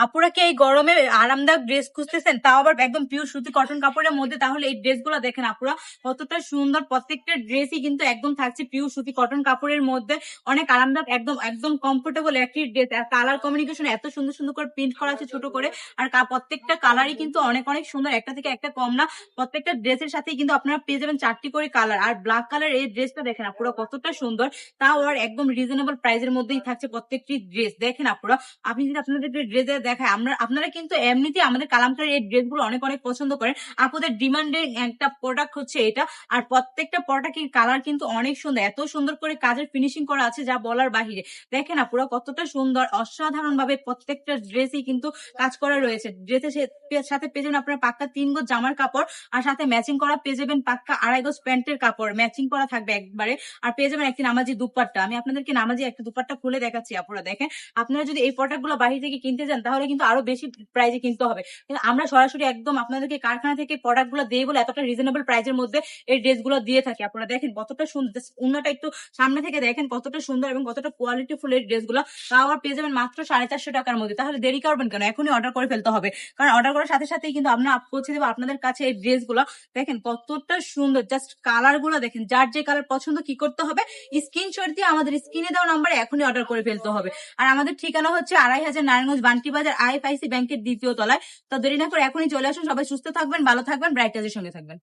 আপুরা কি এই গরমে আরামদায়ক ড্রেস খুঁজতেছেন, তাও আবার একদম পিওর সুতি কটন কাপড়ের মধ্যে? তাহলে এই ড্রেসগুলো দেখেন আপুরা, কতটা সুন্দর। প্রত্যেকটা ড্রেসই কিন্তু একদম থাকছে পিওর সুতি কটন কাপড়ের মধ্যে, অনেক আরামদায়ক, একদম একদম কমফোর্টেবল একটি ড্রেস। কালার কমিউনিকেশন এত সুন্দর সুন্দর করে প্রিন্ট করা আছে ছোট করে, আর প্রত্যেকটা কালারই কিন্তু অনেক অনেক সুন্দর, একটা থেকে একটা কম না। প্রত্যেকটা ড্রেসের সাথেই কিন্তু আপনারা পেয়ে যাবেন 4টি করে কালার। আর ব্ল্যাক কালার এই ড্রেসটা দেখেন আপুরা কতটা সুন্দর, তাও আর একদম রিজনেবল প্রাইসের মধ্যেই থাকছে প্রত্যেকটি ড্রেস। দেখেন আপুরা, আপনি যদি আপনাদের ড্রেস দেখায়, আপনারা কিন্তু এমনিতে আমাদের কালামকারীর এই ড্রেস গুলো অনেক অনেক পছন্দ করেন। আপনাদের ডিমান্ডের একটা প্রোডাক্ট হচ্ছে এটা। আর প্রত্যেকটা প্রোডাক্টের কালার কিন্তু অনেক সুন্দর, এত সুন্দর করে কাজের ফিনিশিং করা আছে যা বলার বাহিরে। দেখেন আপুরা কতটা সুন্দর, অসাধারণ ভাবে প্রত্যেকটা ড্রেসই কিন্তু কাজ করা রয়েছে। ড্রেসের সাথে পেয়ে যাবেন আপনার পাক্কা 3 গজ জামার কাপড়, আর সাথে ম্যাচিং করা পেয়ে যাবেন পাক্কা 2.5 গজ প্যান্টের কাপড়, ম্যাচিং করা থাকবে একবারে। আর পেয়ে যাবেন একটি নামাজি দুপাট্টা। আমি আপনাদেরকে নামাজি একটা দুপাট্টা খুলে দেখাচ্ছি আপুরা, দেখেন। আপনারা যদি এই প্রোডাক্ট গুলো বাইরে থেকে কিনতে যান, তাহলে কিন্তু আরো বেশি প্রাইসে কিনতে হবে, কিন্তু আমরা সরাসরি একদম আপনাদেরকে কারখানা থেকে প্রোডাক্ট গুলো দিয়ে বলে এতটা রিজনেবল প্রাইসের মধ্যে এই ড্রেস গুলো দিয়ে থাকি। আপনারা দেখেন কতটা সুন্দর, উন্নটা একটু সামনে থেকে দেখেন কতটা সুন্দর এবং কতটা কোয়ালিটি ফুল এই ড্রেস গুলো। তাও আবার পেয়ে যাবেন মাত্র 450 টাকার মধ্যে। তাহলে দেরি করবেন কেন, এখনই অর্ডার করে ফেলতে হবে, কারণ অর্ডার করার সাথে সাথেই কিন্তু আমরা পৌঁছে দেবো আপনাদের কাছে এই ড্রেস গুলো। দেখেন কতটা সুন্দর, জাস্ট কালার গুলো দেখেন। যার যে কালার পছন্দ কি করতে হবে, স্ক্রিনশট দিয়ে আমাদের স্ক্রিনে দেওয়া নাম্বারে এখনই অর্ডার করে ফেলতে হবে। আর আমাদের ঠিকানা হচ্ছে 2.5 নারায়ণগঞ্জ বান্টি বাজার, IFIC ব্যাংকের 2য় তলায়। তো দেরি না করে এখনই চলে আসুন। সবাই সুস্থ থাকবেন, ভালো থাকবেন, ব্রাইটাজের সঙ্গে থাকবেন।